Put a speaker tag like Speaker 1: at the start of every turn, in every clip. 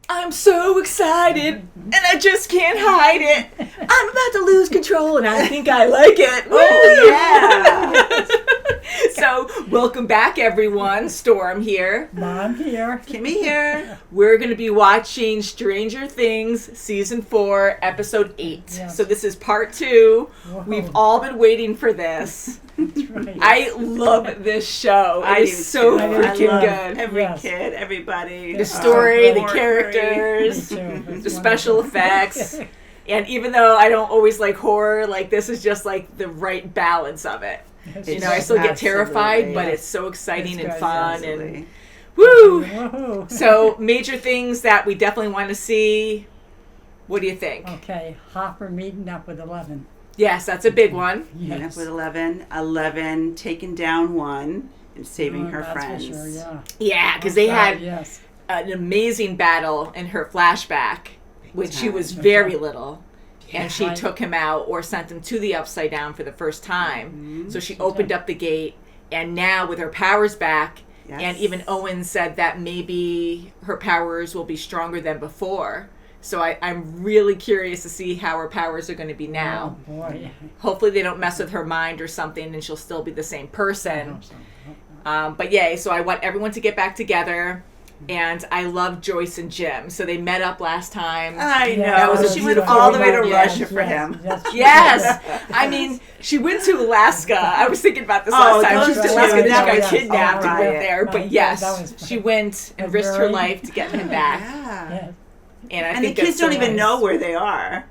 Speaker 1: I'm so excited, and I just can't hide it. I'm about to lose control, and I think I like it.
Speaker 2: Oh,
Speaker 1: yeah. So, welcome back, everyone. Storm here.
Speaker 3: Mom here.
Speaker 2: Kimmy here.
Speaker 1: We're going to be watching Stranger Things Season 4, Episode 8.
Speaker 3: Yes.
Speaker 1: So, this is Part 2.
Speaker 3: Whoa.
Speaker 1: We've all been waiting for this.
Speaker 3: That's right.
Speaker 1: I love this show.
Speaker 2: I
Speaker 1: It
Speaker 2: do
Speaker 1: is so
Speaker 2: too. I
Speaker 1: freaking
Speaker 2: love
Speaker 1: good.
Speaker 2: Every
Speaker 3: Yes.
Speaker 2: kid, everybody.
Speaker 1: The story, the
Speaker 2: Rory.
Speaker 1: characters,
Speaker 3: Me too.
Speaker 1: the
Speaker 3: It's
Speaker 1: special
Speaker 3: wonderful.
Speaker 1: effects. And even though I don't always like horror, like this is just like the right balance of it.
Speaker 3: Yes,
Speaker 1: You
Speaker 3: yes.
Speaker 1: know, I still get
Speaker 2: Absolutely.
Speaker 1: terrified, but it's so exciting
Speaker 3: It's
Speaker 1: and
Speaker 3: good,
Speaker 1: fun
Speaker 2: Absolutely.
Speaker 1: and woo!
Speaker 3: Woohoo.
Speaker 1: So major things that we definitely want to see. What do you think?
Speaker 3: Okay, Hopper meeting up with 11.
Speaker 1: Yes, that's a big one.
Speaker 2: Meeting up
Speaker 3: Yes.
Speaker 2: with 11. 11 taking down one and saving her
Speaker 3: That's
Speaker 2: friends.
Speaker 3: for sure, yeah.
Speaker 1: Yeah, because they had
Speaker 3: Yes.
Speaker 1: an amazing battle in her flashback when she was
Speaker 3: time.
Speaker 1: very little. And she
Speaker 3: Right.
Speaker 1: took him out or sent him to the Upside Down for the first time. So she opened up the gate, and now with her powers back,
Speaker 2: Yes.
Speaker 1: and even Owens said that maybe her powers will be stronger than before. So I'm really curious to see how her powers are going to be now.
Speaker 3: Oh, boy.
Speaker 1: Hopefully they don't mess with her mind or something and she'll still be the same
Speaker 3: I
Speaker 1: person.
Speaker 3: hope so.
Speaker 1: But yay, so I want everyone to get back together. And I love Joyce and Jim. So they met up last time.
Speaker 2: I know.
Speaker 3: Yeah, that was a
Speaker 2: She went
Speaker 1: beautiful
Speaker 2: all the way to
Speaker 1: reunion.
Speaker 2: Russia for him.
Speaker 1: Yes. I mean, she went to Alaska. I was thinking about this
Speaker 2: Oh,
Speaker 1: last time. She
Speaker 2: those
Speaker 1: went to
Speaker 2: two,
Speaker 1: Alaska, then
Speaker 2: that
Speaker 1: she got
Speaker 2: was
Speaker 1: kidnapped and
Speaker 2: right.
Speaker 1: went there. But
Speaker 3: That
Speaker 1: yes,
Speaker 3: was
Speaker 1: she went and
Speaker 3: And
Speaker 1: risked her
Speaker 3: very-
Speaker 1: life to get him back.
Speaker 2: Yeah.
Speaker 3: Yes.
Speaker 1: And I
Speaker 2: And the
Speaker 1: think
Speaker 2: kids
Speaker 1: that's so
Speaker 2: don't even
Speaker 1: nice.
Speaker 2: know where they are.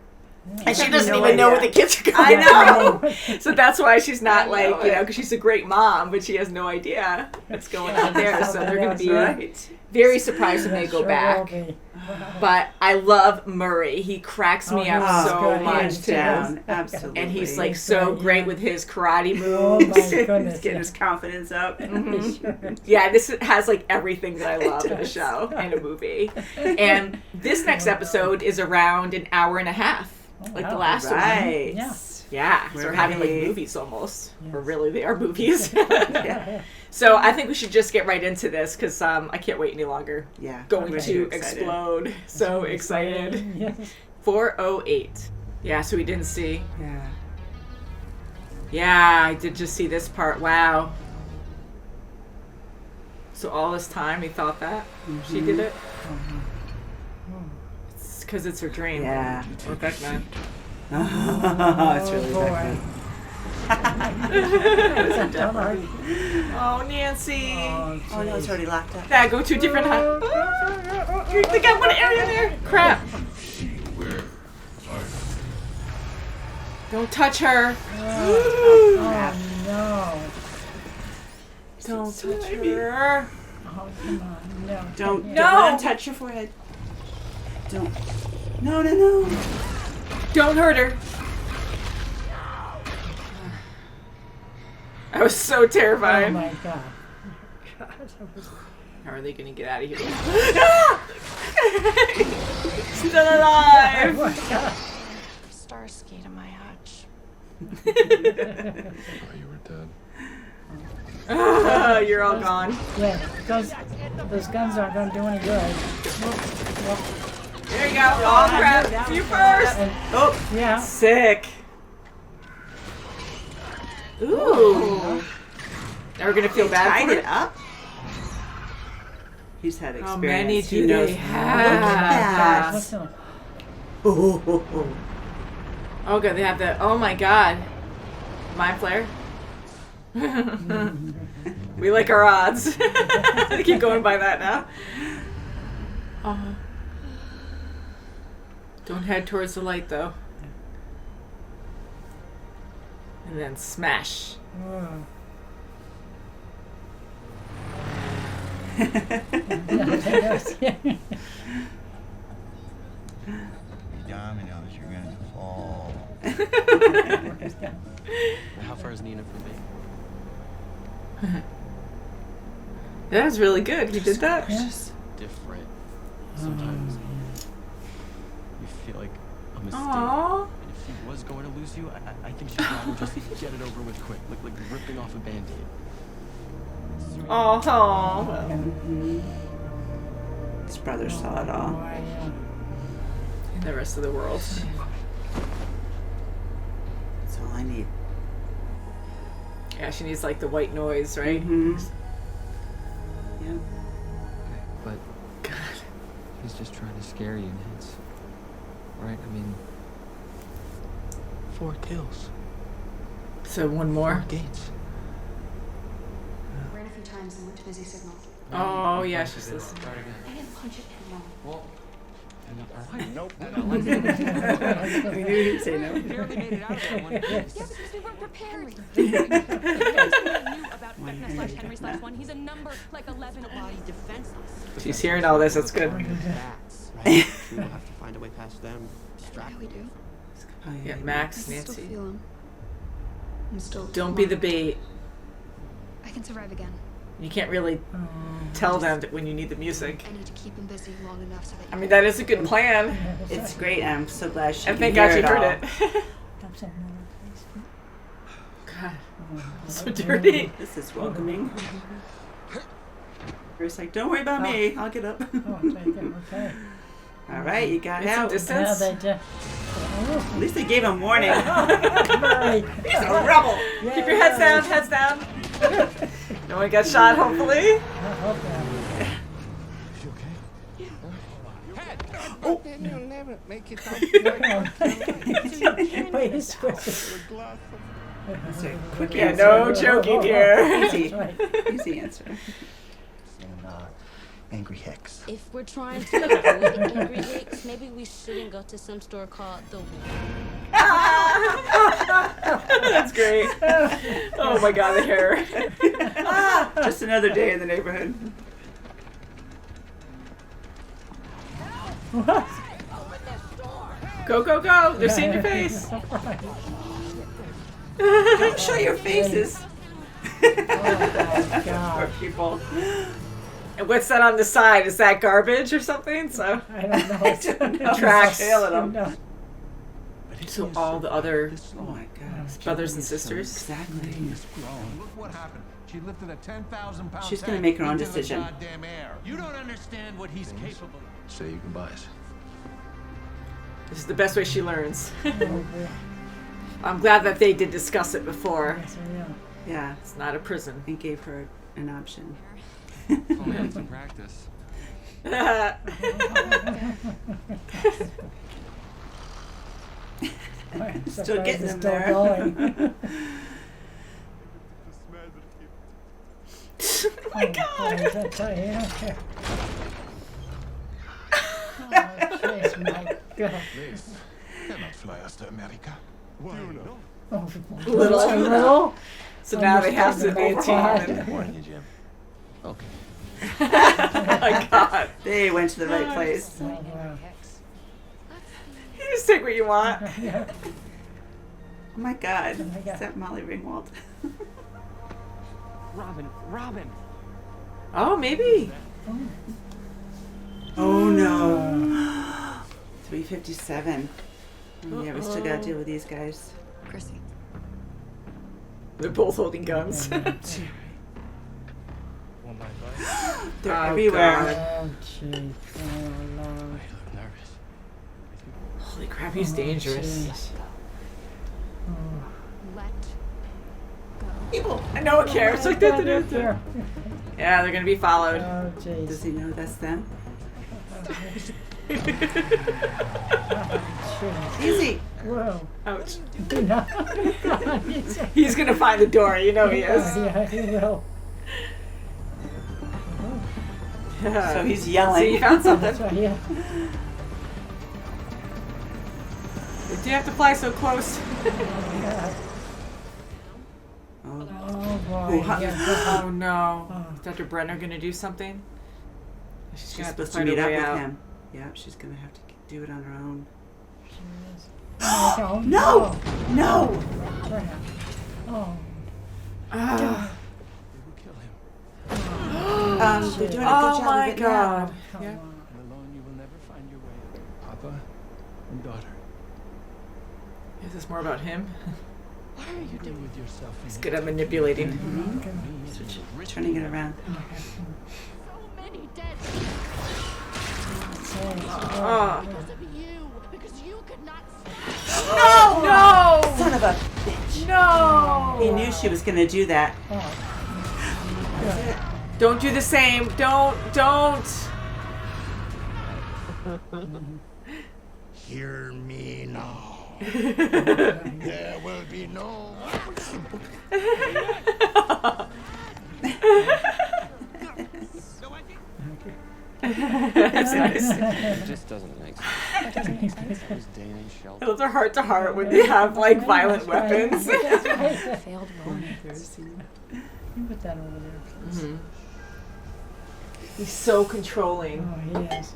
Speaker 1: And she
Speaker 2: have
Speaker 1: doesn't
Speaker 2: no
Speaker 1: even know where the
Speaker 2: idea.
Speaker 1: kids are
Speaker 2: I
Speaker 1: going.
Speaker 2: know.
Speaker 1: So that's why she's not
Speaker 2: I
Speaker 1: like,
Speaker 2: know
Speaker 1: you know,
Speaker 2: it.
Speaker 1: because she's a great mom, but she has no idea what's going on there. So they're going to be
Speaker 2: Right.
Speaker 1: very surprised when they
Speaker 3: Yes,
Speaker 1: go
Speaker 3: sure
Speaker 1: back.
Speaker 3: will be.
Speaker 1: But I love Murray. He cracks me
Speaker 3: Oh,
Speaker 1: up
Speaker 3: he's
Speaker 1: so
Speaker 3: good.
Speaker 1: much
Speaker 2: Hands
Speaker 1: too.
Speaker 2: down. Absolutely.
Speaker 1: And he's like
Speaker 3: He's
Speaker 1: so
Speaker 3: great,
Speaker 1: great
Speaker 3: yeah.
Speaker 1: with his karate
Speaker 3: Oh,
Speaker 1: moves.
Speaker 3: my goodness.
Speaker 2: getting his confidence up.
Speaker 3: Sure.
Speaker 1: Yeah, this has like everything that I love in a
Speaker 3: does.
Speaker 1: show and a movie. And this next episode is around an hour and a half, like the
Speaker 3: wow.
Speaker 1: last one.
Speaker 2: Right.
Speaker 3: Yeah.
Speaker 1: Yeah, so we're having like
Speaker 2: Right.
Speaker 1: movies almost, or
Speaker 3: Yes.
Speaker 1: really they are movies.
Speaker 2: Yeah.
Speaker 1: So I think we should just get right into this because I can't wait any longer.
Speaker 2: Yeah.
Speaker 1: Going
Speaker 2: we're
Speaker 1: to
Speaker 2: excited.
Speaker 1: explode. So excited.
Speaker 3: Yes.
Speaker 1: 4:08. Yeah, so we didn't see.
Speaker 2: Yeah.
Speaker 1: Yeah, I did just see this part. Wow. So all this time he thought that she did it? It's because it's her dream.
Speaker 2: Yeah.
Speaker 1: Or Beckman.
Speaker 2: It's really
Speaker 3: boy.
Speaker 2: Beckman.
Speaker 1: Oh, Nancy.
Speaker 3: Oh,
Speaker 2: Oh no, it's already locked up.
Speaker 1: That go to a different hut. They got one area there. Crap. Don't touch her.
Speaker 3: Oh, no.
Speaker 1: Don't touch her.
Speaker 3: Oh, come on. No.
Speaker 2: Don't
Speaker 1: No.
Speaker 2: let him touch your forehead. Don't. No.
Speaker 1: Don't hurt her. I was so
Speaker 3: Oh,
Speaker 1: terrified.
Speaker 3: my God. God, that was...
Speaker 1: How are they going to get out of here? Still alive.
Speaker 3: Oh, my God.
Speaker 4: Starsky to my hutch.
Speaker 5: Oh, you were dead.
Speaker 1: You're all gone.
Speaker 3: Yeah, those guns aren't going to do any good.
Speaker 1: There you go. Oh, crap. You first.
Speaker 3: And,
Speaker 2: Oh.
Speaker 3: yeah.
Speaker 1: Sick. Ooh. Now we're going to feel bad
Speaker 2: Tied
Speaker 1: for
Speaker 2: it up. He's had experience.
Speaker 1: How many
Speaker 2: He
Speaker 1: do
Speaker 2: knows.
Speaker 1: they
Speaker 2: Look
Speaker 1: have?
Speaker 2: at
Speaker 3: What's
Speaker 2: that.
Speaker 3: the-
Speaker 2: Oh.
Speaker 1: Oh, God. They have the... Oh, my God. Mind flare. We like our odds. I keep going by that now. Don't head towards the light, though. And then smash.
Speaker 3: Oh.
Speaker 6: Dominoes, you're gonna fall.
Speaker 5: How far is Nina from me?
Speaker 1: That was really good. He did that?
Speaker 3: Yeah.
Speaker 5: Just different. Sometimes you feel like a mistake.
Speaker 1: Aww.
Speaker 5: And if he was going to lose you, I think she'd rather just get it over with quick, like ripping off a band-aid.
Speaker 1: Oh.
Speaker 2: His brother saw it all.
Speaker 1: And the rest of the world.
Speaker 2: That's all I need.
Speaker 1: Yeah, she needs like the white noise, right?
Speaker 2: Mm-hmm. Yeah.
Speaker 5: Okay, but he's just trying to scare you, Nance. Right? I mean, 4 kills.
Speaker 1: So one more.
Speaker 5: 4 gates.
Speaker 7: Ran a few times and went to busy signal.
Speaker 1: Oh yeah, she's listening.
Speaker 7: I didn't punch it in wrong.
Speaker 5: Well,
Speaker 6: Nope.
Speaker 2: We knew you'd say no.
Speaker 5: barely made it out of that one.
Speaker 7: Yeah, because we weren't prepared.
Speaker 8: Henry/1. He's a number like 11. Body defenseless.
Speaker 1: She's hearing all this. That's good.
Speaker 9: Bats, right? We will have to find a way past them. Distract
Speaker 7: Yeah, we do.
Speaker 1: Yeah, Max,
Speaker 7: I can still
Speaker 1: Nancy.
Speaker 7: feel him. I'm still.
Speaker 1: Don't be the bait.
Speaker 7: I can survive again.
Speaker 1: You can't really tell them that when you need the music.
Speaker 7: I need to keep him busy long enough so that.
Speaker 1: I mean, that is a good plan.
Speaker 2: It's great, and I'm so glad she
Speaker 1: And
Speaker 2: can
Speaker 1: thank God
Speaker 2: hear
Speaker 1: she
Speaker 2: it
Speaker 1: heard
Speaker 2: all.
Speaker 1: it.
Speaker 3: Have something on her face.
Speaker 1: God, so dirty.
Speaker 2: This is welcoming. Bruce like, don't worry about me. I'll get up.
Speaker 3: Oh, take it. Okay.
Speaker 2: All right, you got
Speaker 1: Need some
Speaker 2: out.
Speaker 1: distance.
Speaker 3: Now they just.
Speaker 2: At least they gave him warning.
Speaker 3: Right.
Speaker 1: He's a rebel. Keep your heads down, heads down. No one got shot, hopefully.
Speaker 3: I hope not.
Speaker 6: Then you'll never make it out.
Speaker 3: Wait, he's switching.
Speaker 2: That's a quick
Speaker 1: Yeah,
Speaker 2: answer.
Speaker 1: no joking here.
Speaker 2: Easy.
Speaker 3: That's right.
Speaker 2: Easy answer.
Speaker 6: And, angry hex.
Speaker 8: If we're trying to avoid angry hicks, maybe we shouldn't go to some store called the.
Speaker 1: That's great. Oh my God, the hair.
Speaker 2: Just another day in the neighborhood.
Speaker 1: Go, go, go. They're seeing your face.
Speaker 2: Don't show your faces.
Speaker 3: Oh my
Speaker 2: Poor
Speaker 3: God.
Speaker 2: people.
Speaker 1: And what's that on the side? Is that garbage or something? So
Speaker 3: I don't know.
Speaker 2: I don't know.
Speaker 1: Tracks.
Speaker 2: Tail at them.
Speaker 3: No.
Speaker 1: So all the other
Speaker 2: Oh my God.
Speaker 1: brothers and sisters.
Speaker 2: Exactly.
Speaker 10: Look what happened. She lifted a 10,000-pound
Speaker 2: She's gonna
Speaker 10: tank
Speaker 2: make her own
Speaker 10: into the
Speaker 2: decision.
Speaker 10: goddamn air. You don't understand what he's capable of.
Speaker 6: Say your goodbyes.
Speaker 1: This is the best way she learns.
Speaker 3: Oh, boy.
Speaker 1: I'm glad that they did discuss it before.
Speaker 3: Yes, I am.
Speaker 2: Yeah.
Speaker 1: It's not a prison.
Speaker 2: And gave her an option.
Speaker 5: Only had some practice.
Speaker 3: I'm
Speaker 2: Still
Speaker 3: surprised
Speaker 2: getting
Speaker 3: it's
Speaker 2: them
Speaker 3: still
Speaker 2: there.
Speaker 3: going.
Speaker 1: Oh my God.
Speaker 3: That's right, you don't care. Oh, jeez, my God.
Speaker 10: This cannot fly us to America. Why not?
Speaker 3: Oh,
Speaker 1: Little.
Speaker 3: little.
Speaker 1: So now they have to be a team. And-
Speaker 6: Warning you, Jim.
Speaker 5: Okay.
Speaker 1: oh my God.
Speaker 2: They went to the right place.
Speaker 3: Oh, wow.
Speaker 1: You just take what you want.
Speaker 3: Yeah.
Speaker 2: Oh my God.
Speaker 3: Oh my God.
Speaker 2: Is that Molly Ringwald?
Speaker 5: Robin.
Speaker 1: Oh, maybe.
Speaker 2: Oh no. 357. Oh, yeah, we still gotta deal with these guys.
Speaker 7: Chrissy.
Speaker 1: They're both holding guns.
Speaker 2: They're
Speaker 1: Oh,
Speaker 2: everywhere.
Speaker 3: Oh, jeez. Oh, Lord.
Speaker 5: look nervous.
Speaker 1: Holy crap, he's dangerous.
Speaker 3: jeez.
Speaker 7: Let
Speaker 2: People.
Speaker 1: And no one cares. Like,
Speaker 3: Yeah,
Speaker 1: yeah, they're gonna be followed.
Speaker 3: Oh,
Speaker 2: Does
Speaker 3: jeez.
Speaker 2: he know that's them?
Speaker 3: Jeez.
Speaker 2: Easy.
Speaker 3: Whoa.
Speaker 1: Ouch.
Speaker 3: No. God, he's-
Speaker 1: He's gonna find the door. You know he is.
Speaker 3: Yeah, he will.
Speaker 2: So he's yelling.
Speaker 1: See, you found something.
Speaker 3: That's right, yeah.
Speaker 1: Do you have to fly so close?
Speaker 3: God.
Speaker 2: Oh.
Speaker 3: Oh, boy.
Speaker 2: Oh, huh.
Speaker 3: Yeah.
Speaker 1: Oh no.
Speaker 3: Oh.
Speaker 1: Is Dr. Brenner gonna do something? She's
Speaker 2: She's
Speaker 1: gonna have to
Speaker 2: supposed to
Speaker 1: find
Speaker 2: meet
Speaker 1: her
Speaker 2: up
Speaker 1: way
Speaker 2: with
Speaker 1: out.
Speaker 2: him. Yeah, she's gonna have to do it on her own.
Speaker 3: Oh,
Speaker 2: No! No!
Speaker 3: Crap. Oh.
Speaker 1: Ah.
Speaker 2: They're doing a good
Speaker 1: Oh
Speaker 2: job
Speaker 1: my
Speaker 2: of it now.
Speaker 1: God.
Speaker 3: Come
Speaker 1: Yeah.
Speaker 3: on.
Speaker 10: Alone, you will never find your way. Papa and daughter.
Speaker 1: Is this more about him?
Speaker 10: What are you doing with yourself?
Speaker 1: He's good at manipulating.
Speaker 2: Turning it around.
Speaker 8: So many dead. Because of you. Because you could not
Speaker 1: No!
Speaker 2: Son of a bitch.
Speaker 1: No!
Speaker 2: He knew she was going to do that.
Speaker 1: Don't do the same. Don't.
Speaker 6: Hear me now. There will be no.
Speaker 1: That's nice.
Speaker 5: It just doesn't make sense. Those day and shelter.
Speaker 1: Those are heart to heart when you have like violent weapons.
Speaker 3: Failed romance. You put that over there, please.
Speaker 1: Mm-hmm. He's so controlling.
Speaker 3: Oh, he is.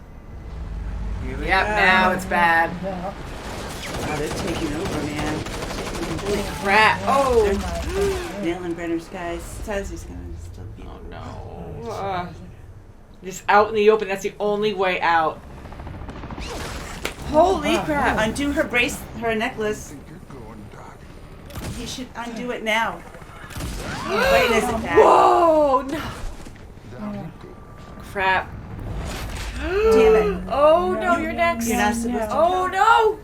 Speaker 2: Here we
Speaker 1: Yep,
Speaker 2: go.
Speaker 1: now it's bad.
Speaker 3: Yeah.
Speaker 2: Oh, they're taking over, man.
Speaker 1: Holy crap. Oh!
Speaker 2: Nailing Brenner's guys. Says he's going to still be.
Speaker 1: Oh no. Just out in the open. That's the only way out. Holy crap.
Speaker 2: Undo her brace, her necklace.
Speaker 6: You're going dark.
Speaker 2: He should undo it now. He's fighting his attack.
Speaker 1: Whoa! No.
Speaker 6: Down you go.
Speaker 1: Crap.
Speaker 2: Damn it.
Speaker 1: Oh no, you're next.
Speaker 2: You're not supposed to.
Speaker 1: Oh no!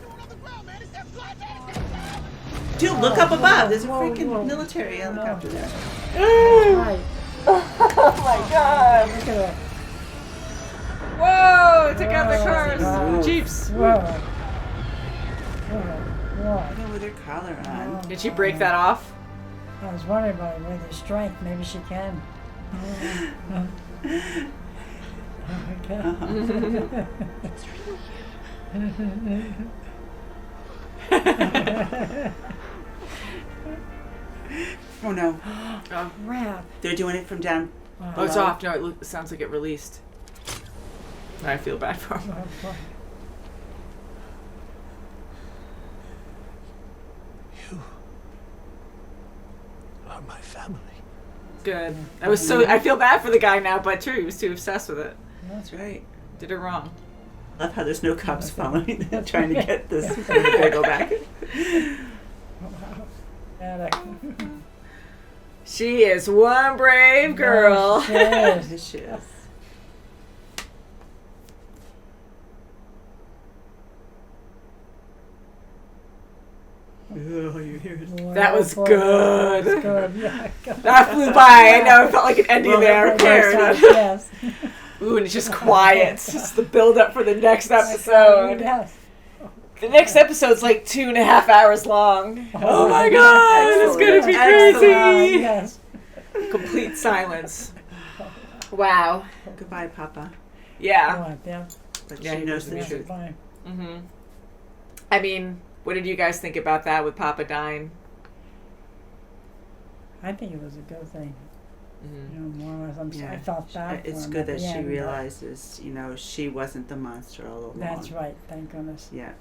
Speaker 2: Dude, look up above. There's a freaking military helicopter there.
Speaker 3: Right.
Speaker 1: Oh my god!
Speaker 3: Look at that.
Speaker 1: Whoa! Took out the
Speaker 3: Whoa.
Speaker 1: cars.
Speaker 3: Wow.
Speaker 1: Jeeps.
Speaker 3: Whoa. Whoa.
Speaker 2: Go with her collar on.
Speaker 1: Did she break that off?
Speaker 3: I was wondering about it with her strength. Maybe she can.
Speaker 2: Oh no.
Speaker 1: Oh.
Speaker 3: Crap.
Speaker 2: They're doing it from down.
Speaker 1: Oh, it's off. No, it sounds like it released. I feel bad for him.
Speaker 6: You are my family.
Speaker 1: Good. I feel bad for the guy now, but true, he was too obsessed with it.
Speaker 2: That's right.
Speaker 1: Did it wrong.
Speaker 2: I love how there's no cops following them, trying to get this. They go back.
Speaker 1: She is one brave girl.
Speaker 2: Yes, she is. Oh, you hear it.
Speaker 1: That was good.
Speaker 3: That was good. Yeah,
Speaker 1: That flew by. I know. It felt like an ending
Speaker 2: Well,
Speaker 1: there.
Speaker 3: yes.
Speaker 1: Ooh, and it's just quiet. It's just the build up for the next episode.
Speaker 3: Yes.
Speaker 1: The next episode's like 2.5 hours long. Oh my god, it's gonna be crazy.
Speaker 3: Yes.
Speaker 1: Complete silence. Wow.
Speaker 2: Goodbye, Papa.
Speaker 1: Yeah.
Speaker 3: Yeah.
Speaker 2: But
Speaker 1: Yeah,
Speaker 2: she knows the
Speaker 1: yeah.
Speaker 2: truth.
Speaker 3: Fine.
Speaker 1: Mhm. I mean, what did you guys think about that with Papa dying?
Speaker 3: I think it was a good thing.
Speaker 1: Mhm.
Speaker 3: You know, more or less.
Speaker 2: Yeah.
Speaker 3: I felt bad for
Speaker 2: It's
Speaker 3: him
Speaker 2: good
Speaker 3: at
Speaker 2: that
Speaker 3: the
Speaker 2: she
Speaker 3: end, but
Speaker 2: realizes, she wasn't the monster all along.
Speaker 3: That's right. Thank goodness.
Speaker 2: Yeah.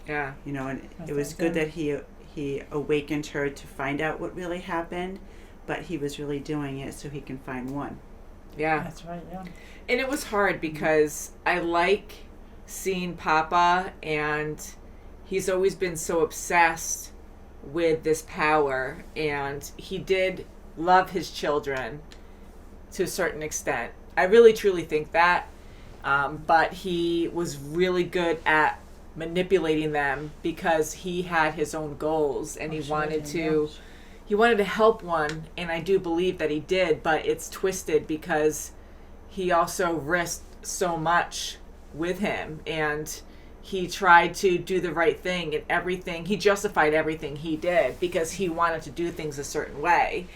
Speaker 1: Yeah.
Speaker 2: And
Speaker 3: That's
Speaker 2: it was
Speaker 3: right,
Speaker 2: good
Speaker 3: yeah.
Speaker 2: that he awakened her to find out what really happened, but he was really doing it so he can find one.
Speaker 1: Yeah.
Speaker 3: That's right. Yeah.
Speaker 1: And it was hard because I like seeing Papa, and he's always been so obsessed with this power, and he did love his children to a certain extent. I really truly think that, but he was really good at manipulating them because he had his own goals, and he wanted to help one, and I do believe that he did, but it's twisted because he also risked so much with him, and he tried to do the right thing, and everything, he justified everything he did because he wanted to do things a certain way.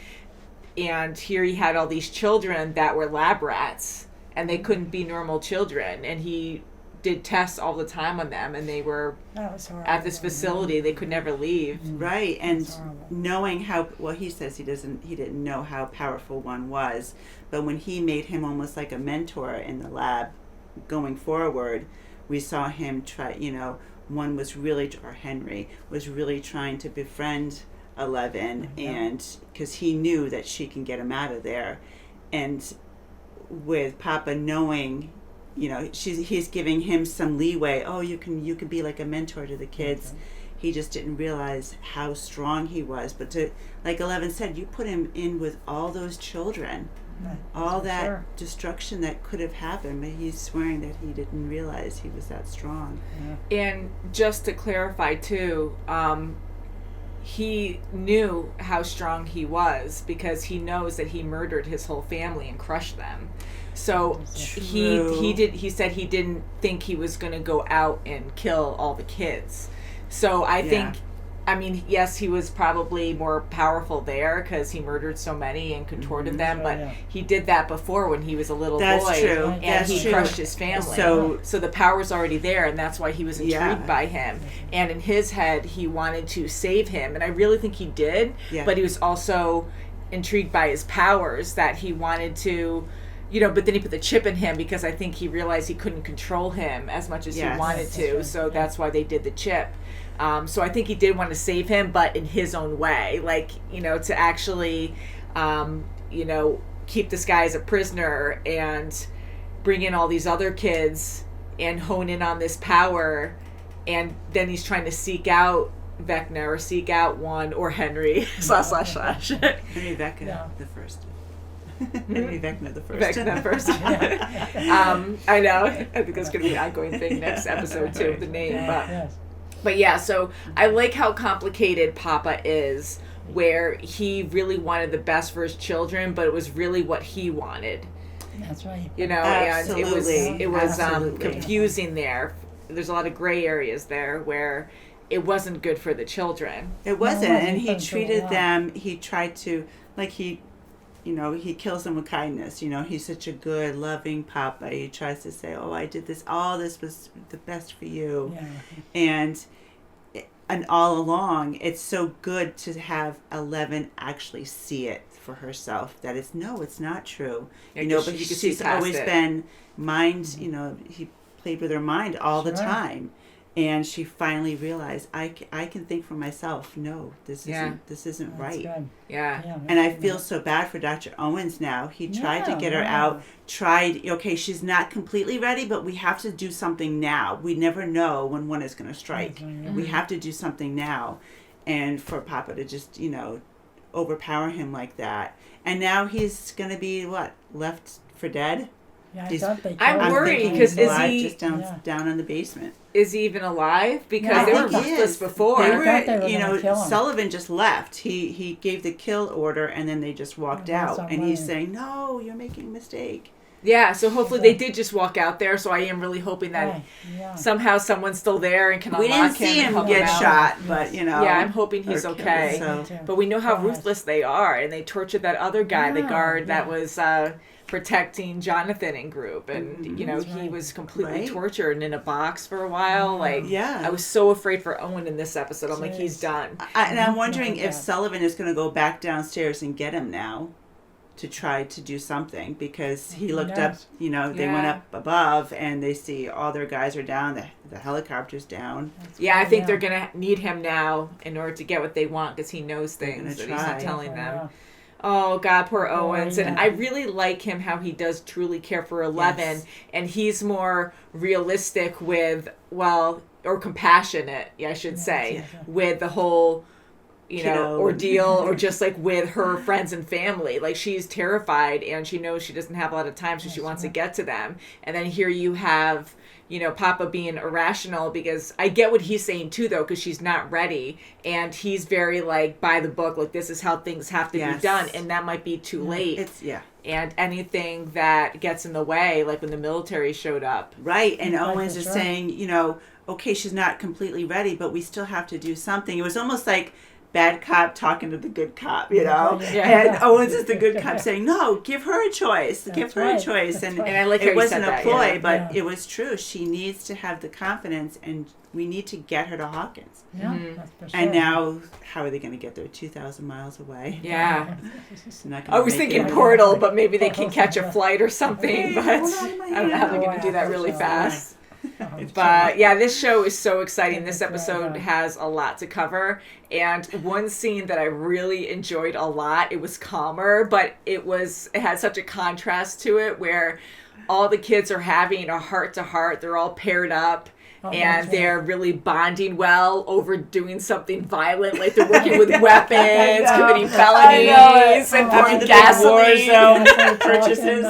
Speaker 1: And here he had all these children that were lab rats, and they couldn't be normal children, and he did tests all the time on them, and they were
Speaker 3: That was horrible.
Speaker 1: at this facility. They could never leave.
Speaker 2: Right, and
Speaker 3: That's horrible.
Speaker 2: knowing he says he didn't know how powerful one was, but when he made him almost like a mentor in the lab going forward, we saw him try, one was really, or Henry, was really trying to befriend 11, and because he knew that she can get him out of there. And with Papa knowing, he's giving him some leeway. Oh, you can be like a mentor to the kids. He just didn't realize how strong he was. But to, like 11 said, you put him in with all those children, all
Speaker 3: for
Speaker 2: that
Speaker 3: sure.
Speaker 2: destruction that could have happened, but he's swearing that he didn't realize he was that strong.
Speaker 1: And just to clarify too, he knew how strong he was because he knows that he murdered his whole family and crushed them. So he said he didn't think he was going to go out and kill all the kids. So I think, I mean, yes, he was probably more powerful there because he murdered so many and contorted them, but he did that before when he was a little
Speaker 2: That's
Speaker 1: boy,
Speaker 2: true.
Speaker 1: and
Speaker 2: That's
Speaker 1: he
Speaker 2: true.
Speaker 1: crushed his family.
Speaker 2: So
Speaker 1: the power's already there, and that's why he was intrigued by him. And in his head, he wanted to save him, and I really think he did. But he was also intrigued by his powers that he wanted to. But then he put the chip in him because I think he realized he couldn't control him as much as he wanted to. Right. So that's why they did the chip. So I think he did want to save him, but in his own way, to actually, keep this guy as a prisoner and bring in all these other kids and hone in on this power. And then he's trying to seek out Vecna or seek out one or Henry /
Speaker 2: Henry Vecna the first. Henry Vecna the first.
Speaker 1: Vecna first. I know. I think that's going to be an ongoing thing next episode too, the name. But yeah, so I like how complicated Papa is, where he really wanted the best for his children, but it was really what he wanted.
Speaker 3: That's right.
Speaker 2: Absolutely.
Speaker 1: And it was confusing there. There's a lot of gray areas there where it wasn't good for the children.
Speaker 2: It wasn't, and he treated them. He tried to he kills them with kindness. He's such a good, loving Papa. He tries to say, "Oh, I did this. All this was the best for you," and all along, it's so good to have 11 actually see it for herself. That it's not true. But she's always been mind. He played with her mind all the time. And she finally realized, I can think for myself. No, this isn't right.
Speaker 3: Good.
Speaker 1: Yeah.
Speaker 2: And I feel so bad for Dr. Owens now. He tried to get her out. Okay, she's not completely ready, but we have to do something now. We never know when one is going to strike. We have to do something now. And for Papa to just, overpower him like that. And now he's going to be, left for dead?
Speaker 3: Yeah, I thought they
Speaker 1: I'm worried because is he
Speaker 2: just down in the basement?
Speaker 1: Is he even alive? Because they were ruthless before.
Speaker 2: They were, Sullivan just left. He gave the kill order and then they just walked out. And he's saying, "No, you're making a mistake."
Speaker 1: Yeah, so hopefully they did just walk out there. So I am really hoping that somehow someone's still there and can unlock him.
Speaker 2: We didn't see him get shot, but
Speaker 1: Yeah, I'm hoping he's okay. But we know how ruthless they are, and they tortured that other guy, the guard that was protecting Jonathan and group, and he was completely tortured and in a box for a while. I was so afraid for Owen in this episode. I'm like, he's done.
Speaker 2: And I'm wondering if Sullivan is going to go back downstairs and get him now to try to do something, because he looked up, they went up above and they see all their guys are down, the helicopter's down.
Speaker 1: I think they're going to need him now in order to get what they want, because he knows things that he's not telling them. Oh, God, poor Owens. And I really like him, how he does truly care for 11. And he's more realistic with, or compassionate, I should say, with the whole, ordeal, or just with her friends and family. She's terrified and she knows she doesn't have a lot of time, so she wants to get to them. And then here you have, Papa being irrational, because I get what he's saying too, though, because she's not ready, and he's very by the book, this is how things have to be done, and that might be too late. And anything that gets in the way, like when the military showed up.
Speaker 2: Right, and Owens is saying, okay, she's not completely ready, but we still have to do something. It was almost like bad cop talking to the good cop, and Owens is the good cop saying, "No, give her a choice, give her a choice." And
Speaker 1: I like how
Speaker 2: it
Speaker 1: you
Speaker 2: wasn't
Speaker 1: said
Speaker 2: a
Speaker 1: that,
Speaker 2: ploy, but it was true. She needs to have the confidence, and we need to get her to Hawkins.
Speaker 3: That's for sure.
Speaker 2: And now, how are they going to get there? 2,000 miles away.
Speaker 1: Yeah. I was thinking Portal, but maybe they can catch a flight or something. But I don't know how they're going to do that really fast. But this show is so exciting. This episode has a lot to cover, and one scene that I really enjoyed a lot, it was calmer, but it had such a contrast to it, where all the kids are having a heart to heart. They're all paired up,
Speaker 3: Oh,
Speaker 1: and
Speaker 3: that's right.
Speaker 1: they're really bonding well over doing something violent, like they're working with weapons, committing felonies, and pouring gasoline.
Speaker 2: purchases.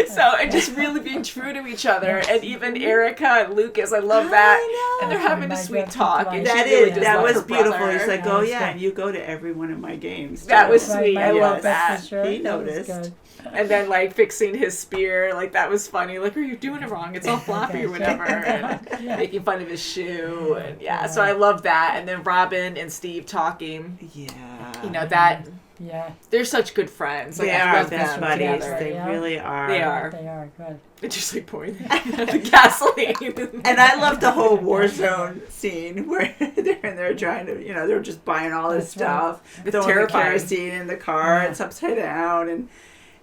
Speaker 1: So, and just really being true to each other, and even Erica and Lucas, I love that, and they're having a sweet talk. And
Speaker 2: That
Speaker 1: she really
Speaker 2: is,
Speaker 1: does
Speaker 2: that
Speaker 1: love
Speaker 2: was
Speaker 1: her
Speaker 2: beautiful.
Speaker 1: brother.
Speaker 2: He's like,
Speaker 3: That
Speaker 2: oh
Speaker 3: was
Speaker 2: yeah,
Speaker 3: good.
Speaker 2: and you go to every one of my games.
Speaker 1: That
Speaker 2: too.
Speaker 1: was sweet. I love that.
Speaker 3: For sure.
Speaker 2: He
Speaker 3: That was
Speaker 2: noticed.
Speaker 3: good.
Speaker 1: And then like fixing his spear, like that was funny. Like, are you doing it wrong? It's all floppy or whatever. And making fun of his shoe, and so I love that. And then Robin and Steve talking.
Speaker 2: Yeah.
Speaker 1: You know that.
Speaker 3: Yeah.
Speaker 1: They're such good friends. Like,
Speaker 2: They
Speaker 1: I
Speaker 2: are
Speaker 1: love
Speaker 2: best
Speaker 1: them
Speaker 2: buddies.
Speaker 1: together.
Speaker 2: They really are.
Speaker 1: They are.
Speaker 3: They are good.
Speaker 1: They're just like pouring the gasoline.
Speaker 2: And I love the whole war zone scene where they're in there trying to, they're just buying all this stuff,
Speaker 1: It's
Speaker 2: throwing the
Speaker 1: terrifying.
Speaker 2: kerosene in the car, it's upside down,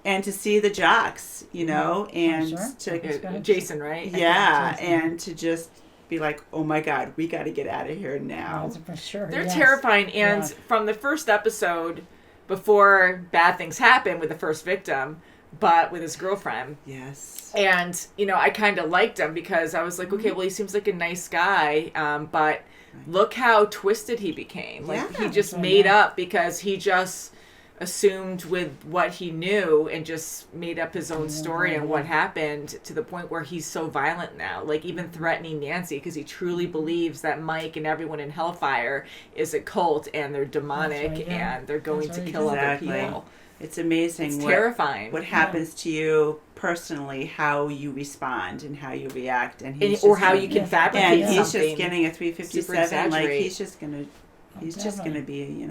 Speaker 2: and to see the jocks, and
Speaker 3: Sure.
Speaker 2: to
Speaker 1: Jason, right?
Speaker 2: yeah,
Speaker 3: Jason.
Speaker 2: and to just be like, oh my God, we got to get out of here now.
Speaker 3: That's for sure.
Speaker 1: They're
Speaker 3: yes.
Speaker 1: terrifying. And
Speaker 3: Yeah.
Speaker 1: from the first episode, before bad things happen with the first victim, but with his girlfriend.
Speaker 2: Yes.
Speaker 1: And, I kind of liked him because I was like, okay, well, he seems like a nice guy, but look how twisted he became. Like,
Speaker 2: Yeah.
Speaker 1: he just made up because he just assumed with what he knew and just made up his own story and what happened, to the point where he's so violent now, like even threatening Nancy, because he truly believes that Mike and everyone in Hellfire is a cult and they're demonic.
Speaker 3: That's right, yeah.
Speaker 1: And they're going
Speaker 3: That's
Speaker 1: to
Speaker 3: right.
Speaker 1: kill
Speaker 2: Exactly.
Speaker 1: other people.
Speaker 2: It's amazing
Speaker 1: It's
Speaker 2: what,
Speaker 1: terrifying.
Speaker 2: what happens to you personally, how you respond and how you react, and he's
Speaker 1: or
Speaker 2: just
Speaker 1: how
Speaker 2: gonna-
Speaker 1: you can
Speaker 3: Yeah.
Speaker 1: fabricate
Speaker 2: and he's
Speaker 1: something.
Speaker 2: just getting a
Speaker 1: Super
Speaker 2: 357. Like
Speaker 1: exaggerate.
Speaker 2: he's just gonna be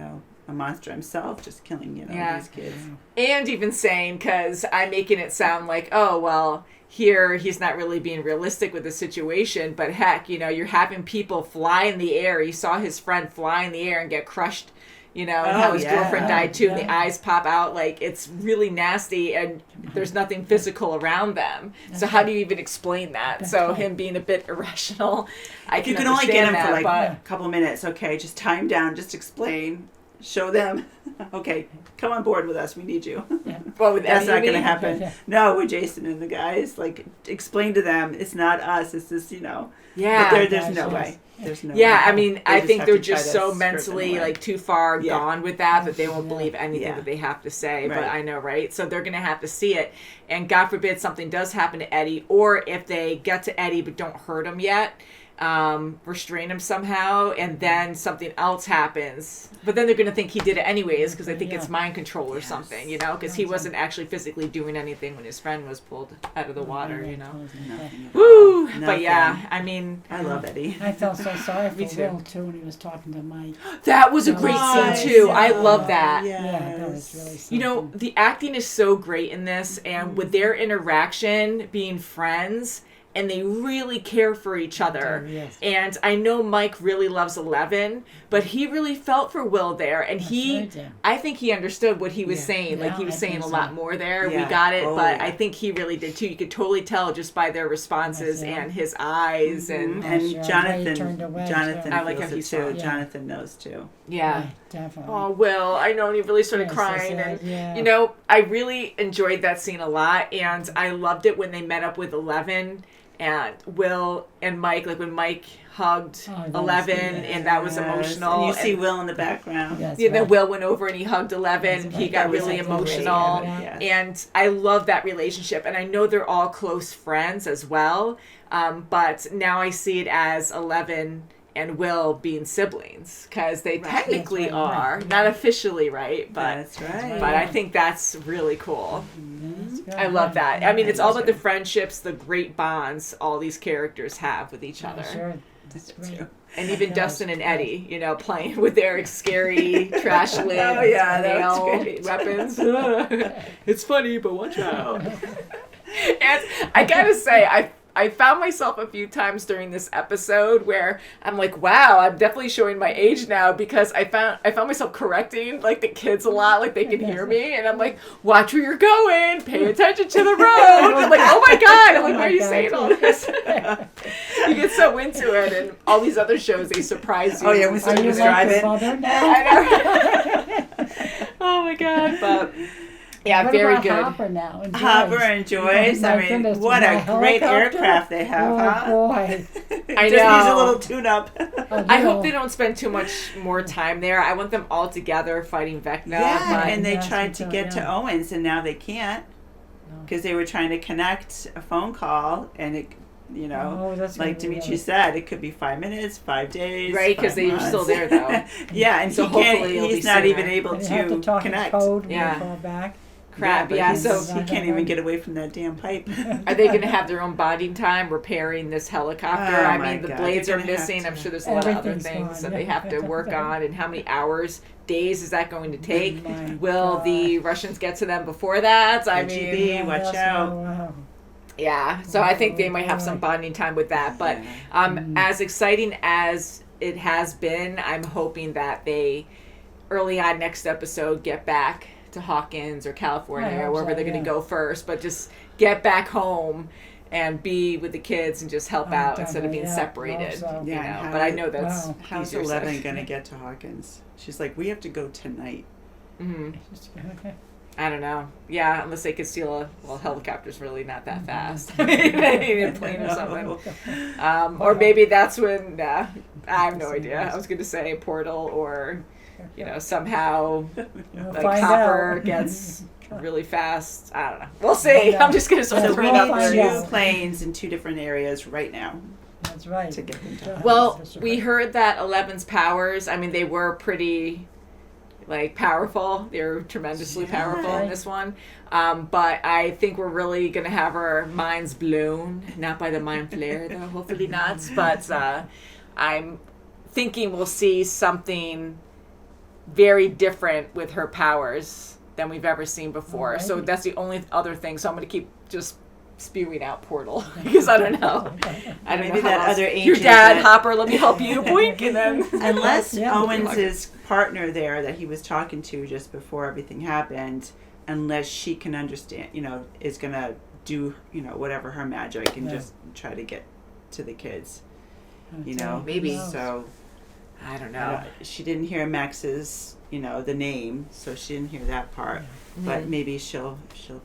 Speaker 2: a monster himself, just killing
Speaker 1: Yeah.
Speaker 2: these kids.
Speaker 1: And even saying, because I'm making it sound like, oh, well, here he's not really being realistic with the situation, but heck, you're having people fly in the air. He saw his friend fly in the air and get crushed, and how his girlfriend died too, and the eyes pop out. Like, it's really nasty, and there's nothing physical around them. So how do you even explain that? So him being a bit irrational,
Speaker 2: If you can only get him for like a couple minutes, okay, just tie him down, just explain. Show them, okay, come on board with us. We need you.
Speaker 1: Well, with
Speaker 2: That's not
Speaker 1: Eddie,
Speaker 2: going to happen.
Speaker 3: Yeah.
Speaker 2: No, with Jason and the guys, like, explain to them it's not us. It's just,
Speaker 1: Yeah.
Speaker 2: But there's no
Speaker 3: Yes.
Speaker 2: way. There's no
Speaker 1: Yeah,
Speaker 2: way.
Speaker 1: I mean,
Speaker 2: They
Speaker 1: I
Speaker 2: just
Speaker 1: think
Speaker 2: have
Speaker 1: they're
Speaker 2: to try
Speaker 1: just
Speaker 2: to
Speaker 1: so
Speaker 2: skirt them
Speaker 1: mentally
Speaker 2: away.
Speaker 1: like too far
Speaker 2: Yeah.
Speaker 1: gone with that they won't believe anything
Speaker 2: Yeah.
Speaker 1: that they have to say. But
Speaker 2: Right.
Speaker 1: I know, right? So they're gonna have to see it, and God forbid something does happen to Eddie, or if they get to Eddie but don't hurt him yet, restrain him somehow, and then something else happens. But then they're gonna think he did it anyways because they think it's mind control or something, because he wasn't actually physically doing anything when his friend was pulled out of the water,
Speaker 2: Nothing at
Speaker 1: Woo!
Speaker 2: all.
Speaker 1: But yeah,
Speaker 2: Nothing.
Speaker 1: I mean,
Speaker 2: I love Eddie.
Speaker 3: I felt so sorry for
Speaker 1: Me too.
Speaker 3: Will too when he was talking to Mike.
Speaker 1: that was a great
Speaker 3: Nice.
Speaker 1: scene too. I
Speaker 3: Yeah.
Speaker 1: love that.
Speaker 3: Yeah, that was really something.
Speaker 1: The acting is so great in this, and with their interaction being friends, and they really care for each other.
Speaker 3: Yes.
Speaker 1: And I know Mike really loves 11, but he really felt for Will there, and
Speaker 3: right, yeah.
Speaker 1: I think he understood what he was saying. Like,
Speaker 3: Yeah,
Speaker 1: he was
Speaker 3: I
Speaker 1: saying
Speaker 3: think
Speaker 1: a
Speaker 3: so.
Speaker 1: lot more there.
Speaker 2: Yeah.
Speaker 1: We got it,
Speaker 2: Oh,
Speaker 1: but
Speaker 2: yeah.
Speaker 1: I think he really did too. You could totally tell just by their responses
Speaker 3: Yes, yeah.
Speaker 1: and his eyes, and
Speaker 3: Yeah,
Speaker 2: And
Speaker 3: sure. How he turned
Speaker 2: Jonathan
Speaker 3: away,
Speaker 2: Jonathan
Speaker 3: sure.
Speaker 1: I like
Speaker 2: feels
Speaker 1: how he
Speaker 2: it
Speaker 1: saw
Speaker 2: too.
Speaker 1: it.
Speaker 3: Yeah.
Speaker 2: Jonathan knows too.
Speaker 1: yeah.
Speaker 3: Definitely.
Speaker 1: Oh, Will, I know, and he really started
Speaker 3: Yes,
Speaker 1: crying.
Speaker 3: that's
Speaker 1: And,
Speaker 3: right, yeah.
Speaker 1: I really enjoyed that scene a lot. And I loved it when they met up with 11 and Will and Mike, like when Mike hugged
Speaker 3: Oh, that was
Speaker 1: 11,
Speaker 3: good.
Speaker 1: and that was
Speaker 2: Yes.
Speaker 1: emotional.
Speaker 2: And you see Will in the background.
Speaker 3: That's
Speaker 1: then
Speaker 3: right.
Speaker 1: Will went over and he hugged 11.
Speaker 3: That's
Speaker 1: He
Speaker 3: right.
Speaker 1: got
Speaker 2: That was
Speaker 1: really
Speaker 2: something
Speaker 1: emotional.
Speaker 2: great,
Speaker 3: Yeah.
Speaker 2: yes.
Speaker 1: And I love that relationship. And I know they're all close friends as well. But now I see it as 11 and Will being siblings, because they technically
Speaker 3: That's right,
Speaker 1: are.
Speaker 3: right.
Speaker 1: Not officially, right? But
Speaker 2: That's right.
Speaker 1: but I think that's really cool.
Speaker 3: That's good.
Speaker 1: I love that.
Speaker 3: Yeah,
Speaker 1: I mean, it's all about the
Speaker 2: too.
Speaker 1: friendships, the great bonds all these characters have with each other.
Speaker 3: Sure. That's great.
Speaker 1: And even
Speaker 3: Yeah,
Speaker 1: Dustin and
Speaker 3: it's great.
Speaker 1: Eddie, playing with their scary trash lid
Speaker 2: Oh, yeah, that was
Speaker 1: nail
Speaker 2: great.
Speaker 1: weapons. It's funny, but watch out. And I gotta say, I found myself a few times during this episode where I'm like, wow, I'm definitely showing my age now, because I found myself correcting like the kids a lot, like they can hear me, and I'm like, watch where you're going, pay attention to the road. I'm like, oh my god, I'm like, why are you saying all this? You get so into it, and all these other shows, they surprise you.
Speaker 2: Oh, yeah, when
Speaker 3: Are
Speaker 2: somebody
Speaker 3: you
Speaker 2: was
Speaker 3: like your
Speaker 2: driving.
Speaker 3: mother now?
Speaker 1: I know. Oh my god, but Yeah,
Speaker 3: what
Speaker 1: very
Speaker 3: about
Speaker 1: good.
Speaker 3: Hopper now? And
Speaker 2: Hopper
Speaker 3: Joyce?
Speaker 2: and Joyce.
Speaker 3: My
Speaker 2: I mean,
Speaker 3: goodness,
Speaker 2: what
Speaker 3: my
Speaker 2: a great
Speaker 3: helicopter?
Speaker 2: aircraft they have,
Speaker 3: Oh
Speaker 2: huh?
Speaker 3: boy!
Speaker 1: I
Speaker 2: Just needs a
Speaker 1: know.
Speaker 2: little tune-up.
Speaker 1: I hope they don't spend too much more time there. I want them all together fighting Vecna.
Speaker 2: Yeah,
Speaker 1: but
Speaker 2: and they
Speaker 3: Yes,
Speaker 2: tried
Speaker 3: me
Speaker 2: to
Speaker 3: too,
Speaker 2: get to
Speaker 3: yeah.
Speaker 2: Owens, and now they can't
Speaker 3: No.
Speaker 2: because they were trying to connect a phone call, and it, you know,
Speaker 3: Oh, that's gonna
Speaker 2: like
Speaker 3: be
Speaker 2: Dimitri
Speaker 3: really-
Speaker 2: said, it could be 5 minutes, 5 days,
Speaker 1: Right, 'cause
Speaker 2: 5
Speaker 1: they were
Speaker 2: months.
Speaker 1: still there, though.
Speaker 2: Yeah, and
Speaker 1: So
Speaker 2: he can't.
Speaker 1: hopefully it'll be
Speaker 2: He's not
Speaker 1: sooner.
Speaker 2: even able
Speaker 3: And you have to
Speaker 2: to
Speaker 3: talk
Speaker 2: connect.
Speaker 3: in code when
Speaker 1: Yeah.
Speaker 3: you call back.
Speaker 1: Crap,
Speaker 2: but
Speaker 1: yeah,
Speaker 2: he's-
Speaker 1: so
Speaker 2: he can't even get away from that damn pipe.
Speaker 1: are they going to have their own bonding time repairing this helicopter?
Speaker 2: Oh
Speaker 1: I
Speaker 2: my
Speaker 1: mean, the
Speaker 2: God,
Speaker 1: blades
Speaker 2: they're
Speaker 1: are
Speaker 2: gonna have
Speaker 1: missing.
Speaker 2: to-
Speaker 1: I'm sure there's a lot of other
Speaker 3: Everything's
Speaker 1: things that
Speaker 3: gone,
Speaker 1: they
Speaker 3: yeah.
Speaker 1: have to work on, and how many hours, days is that going to take?
Speaker 3: My
Speaker 1: Will
Speaker 3: God.
Speaker 1: the Russians get to them before that? I mean,
Speaker 2: RGB, watch
Speaker 3: That's
Speaker 2: out.
Speaker 3: wow.
Speaker 1: yeah. So I think they might have some bonding time with that. But as exciting as it has been, I'm hoping that they early on next episode get back to Hawkins or California
Speaker 3: I
Speaker 1: or
Speaker 3: hope
Speaker 1: wherever
Speaker 3: so,
Speaker 1: they're going
Speaker 3: yeah.
Speaker 1: to go first, but just get back home and be with the kids and just help out instead of being
Speaker 3: definitely, yeah.
Speaker 1: separated.
Speaker 3: Hope so.
Speaker 1: You
Speaker 2: Yeah,
Speaker 1: know,
Speaker 2: and
Speaker 1: but I know
Speaker 3: how-
Speaker 1: that's
Speaker 3: wow.
Speaker 2: How's
Speaker 1: easier
Speaker 2: 11
Speaker 1: said.
Speaker 2: going to get to Hawkins? She's like, we have to go tonight.
Speaker 1: Mhm.
Speaker 3: Okay.
Speaker 1: I don't know. Yeah, unless they could steal a helicopter's really not that fast. I mean, they need a plane or something. Or maybe that's when, I have no idea. I was going to say a portal or, you know, somehow
Speaker 3: We'll
Speaker 1: like
Speaker 3: find
Speaker 1: Hopper
Speaker 3: out.
Speaker 1: gets really fast. I don't know. We'll see.
Speaker 3: Yeah.
Speaker 1: I'm just going to sort
Speaker 3: Yeah,
Speaker 1: of
Speaker 2: So
Speaker 1: throw
Speaker 2: we
Speaker 1: it
Speaker 3: we'll
Speaker 1: out
Speaker 2: need
Speaker 3: find
Speaker 1: there.
Speaker 2: two
Speaker 3: out.
Speaker 2: planes in 2 different areas right now
Speaker 3: That's right.
Speaker 2: to get them to
Speaker 1: Well,
Speaker 3: That's
Speaker 1: we
Speaker 3: right.
Speaker 1: heard that 11's powers, I mean, they were pretty, like, powerful. They were tremendously powerful in this one. But I think we're really going to have our minds blown. Not by the mind flare, though. Hopefully not. But I'm thinking we'll see something very different with her powers than we've ever seen before. So
Speaker 3: Alrighty.
Speaker 1: that's the only other thing. So I'm going to keep just spewing out Portal because I don't know. I don't
Speaker 2: Maybe
Speaker 1: know how
Speaker 2: that
Speaker 1: else.
Speaker 2: other
Speaker 1: Your
Speaker 2: agent
Speaker 1: dad,
Speaker 2: that-
Speaker 1: Hopper, let me help you. Boink, and then
Speaker 2: Unless
Speaker 3: Yeah.
Speaker 2: Owens's partner there that he was talking to just before everything happened, unless she can understand, you know, is going to do, you know, whatever her magic and
Speaker 3: Yeah.
Speaker 2: just try to get to the kids, you know.
Speaker 1: Maybe.
Speaker 2: So
Speaker 1: I don't
Speaker 2: I
Speaker 1: know.
Speaker 2: don't- she didn't hear Max's, you know, the name, so she didn't hear that part. But maybe she'll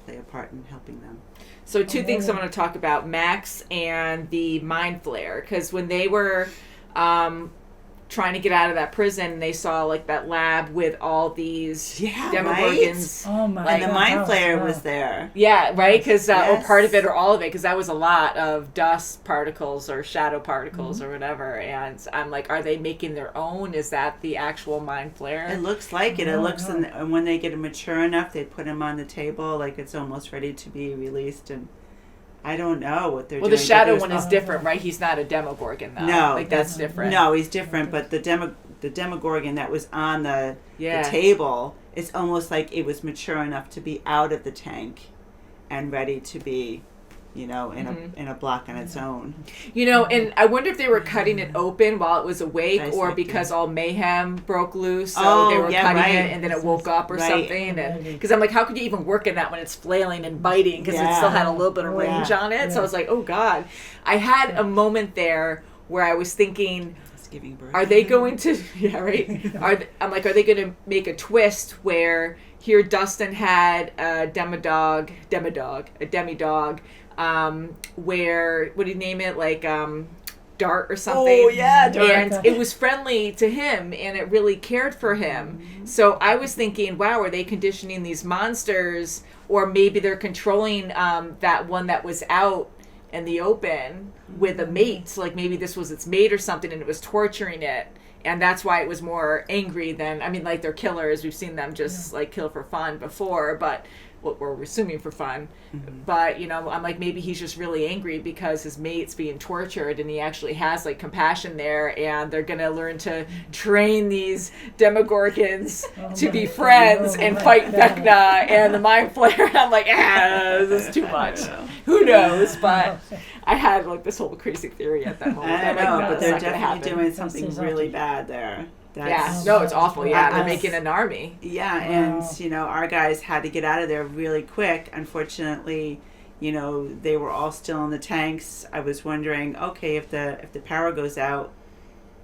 Speaker 2: play a part in helping them.
Speaker 1: So two things I want to talk about: Max and the Mind Flayer. Because when they were trying to get out of that prison, they saw like that lab with all these
Speaker 2: Yeah,
Speaker 1: Demogorgons.
Speaker 3: Oh my
Speaker 2: And the
Speaker 3: God,
Speaker 2: Mind
Speaker 3: that was
Speaker 2: Flayer
Speaker 3: wow.
Speaker 2: was there.
Speaker 1: Yeah, right. Because or
Speaker 2: Yes.
Speaker 1: part of it or all of it, because that was a lot of dust particles or shadow particles or whatever. And I'm like, are they making their own? Is that the actual Mind Flayer?
Speaker 2: It looks like it. It
Speaker 3: No,
Speaker 2: looks,
Speaker 3: no.
Speaker 2: and when they get mature enough, they put them on the table like it's almost ready to be released. And I don't know what they're
Speaker 1: Well,
Speaker 2: doing.
Speaker 1: the
Speaker 2: but
Speaker 1: shadow
Speaker 2: there's
Speaker 1: one is different, right? He's not a Demogorgon, though.
Speaker 2: No.
Speaker 1: like that's different.
Speaker 2: No, he's different. But the Demogorgon that was on the
Speaker 1: Yeah.
Speaker 2: table, it's almost like it was mature enough to be out of the tank and ready to be, you know, in a block on its own.
Speaker 1: You know, and I wonder if they were cutting it open while it was awake,
Speaker 2: Nice
Speaker 1: or
Speaker 2: idea.
Speaker 1: because all mayhem broke loose, so
Speaker 2: Oh,
Speaker 1: they were
Speaker 2: yeah,
Speaker 1: cutting
Speaker 2: right.
Speaker 1: it, and then it woke up or
Speaker 2: Right.
Speaker 1: something. And because I'm like, how could you even work in that when it's flailing and biting? Because it
Speaker 2: Yeah.
Speaker 1: still had a little bit of range on it. So I was like, oh god. I had a moment there where I was thinking,
Speaker 2: It's giving birth.
Speaker 1: are they going to? Yeah, right. I'm like, are they going to make a twist where here Dustin had a demidog, where what do you name it? Like Dart or something.
Speaker 2: Oh, yeah, Dart.
Speaker 1: And it was friendly to him, and it really cared for him. So I was thinking, wow, are they conditioning these monsters, or maybe they're controlling that one that was out in the open with a mate, like maybe this was its mate or something, and it was torturing it, and that's why it was more angry than, I mean, like they're killers, we've seen them just like kill for fun before, but what we're assuming for fun. But you know, I'm like, maybe he's just really angry because his mate's being tortured, and he actually has like compassion there, and they're gonna learn to train these Demogorgons to be friends and fight Vecna and the Mind Flayer. I'm like, this is too much. Who knows? But I had like this whole crazy theory at that moment.
Speaker 2: I
Speaker 1: I'm
Speaker 2: don't
Speaker 1: like,
Speaker 2: know,
Speaker 1: no,
Speaker 2: but
Speaker 1: it's
Speaker 2: they're
Speaker 1: not gonna
Speaker 2: definitely
Speaker 1: happen.
Speaker 2: doing something really bad there.
Speaker 1: Yeah, no, it's awful. Yeah, they're
Speaker 2: I-
Speaker 1: making an army.
Speaker 2: Yeah, and you know, our guys had to get out of there really quick. Unfortunately, you know, they were all still in the tanks. I was wondering, okay, if the power goes out,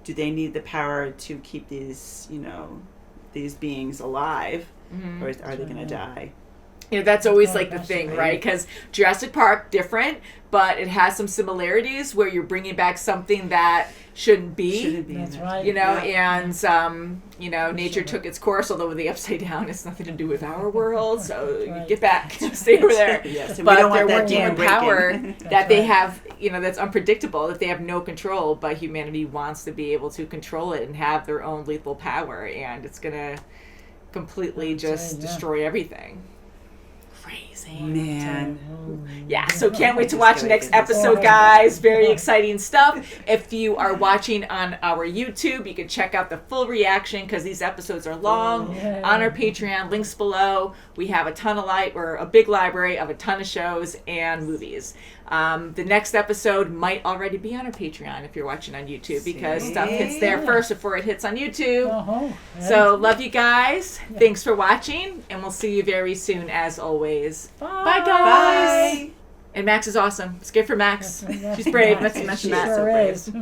Speaker 2: do they need the power to keep these, you know, these beings alive, or are they going to die?
Speaker 1: You know, that's always like the
Speaker 3: that's
Speaker 1: thing,
Speaker 3: right.
Speaker 1: right? Because Jurassic Park, different, but it has some similarities where you're bringing back something that shouldn't be.
Speaker 2: Shouldn't be in
Speaker 3: That's
Speaker 2: there.
Speaker 3: right.
Speaker 1: You know,
Speaker 2: Yeah.
Speaker 1: and you know, nature took its course. Although with the upside down, it's nothing to do with our world. So you
Speaker 3: Right.
Speaker 1: get back, stay over there.
Speaker 2: Yes, and
Speaker 1: But
Speaker 2: we don't
Speaker 1: they're
Speaker 2: want that
Speaker 1: working
Speaker 2: dam
Speaker 1: with
Speaker 2: breaking.
Speaker 1: power that
Speaker 3: That's
Speaker 1: they
Speaker 3: right.
Speaker 1: have, you know, that's unpredictable. That they have no control, but humanity wants to be able to control it and have their own lethal power, and it's gonna completely
Speaker 3: That's
Speaker 1: just
Speaker 3: right, yeah.
Speaker 1: destroy everything. Crazy.
Speaker 2: Man.
Speaker 1: Yeah, so can't wait to
Speaker 2: Just
Speaker 1: watch
Speaker 2: gotta
Speaker 1: next
Speaker 2: get this
Speaker 1: episode,
Speaker 3: on.
Speaker 1: guys. Very exciting stuff. If you are watching on our YouTube, you can check out the full reaction because these episodes are long.
Speaker 3: Yeah.
Speaker 1: On our Patreon, links below. We have a ton of or a big library of a ton of shows and movies. The next episode might already be on our Patreon if you're watching on YouTube because stuff hits there
Speaker 3: See?
Speaker 1: first before it hits on YouTube.
Speaker 3: Uh-huh.
Speaker 1: So love you guys. Thanks for watching, and we'll see you very soon as always. Bye, guys.
Speaker 2: Bye.
Speaker 1: And Max is awesome. It's good for Max.
Speaker 3: Yes,
Speaker 1: She's brave. Let's
Speaker 3: she
Speaker 1: mention
Speaker 3: sure
Speaker 1: that.
Speaker 3: is.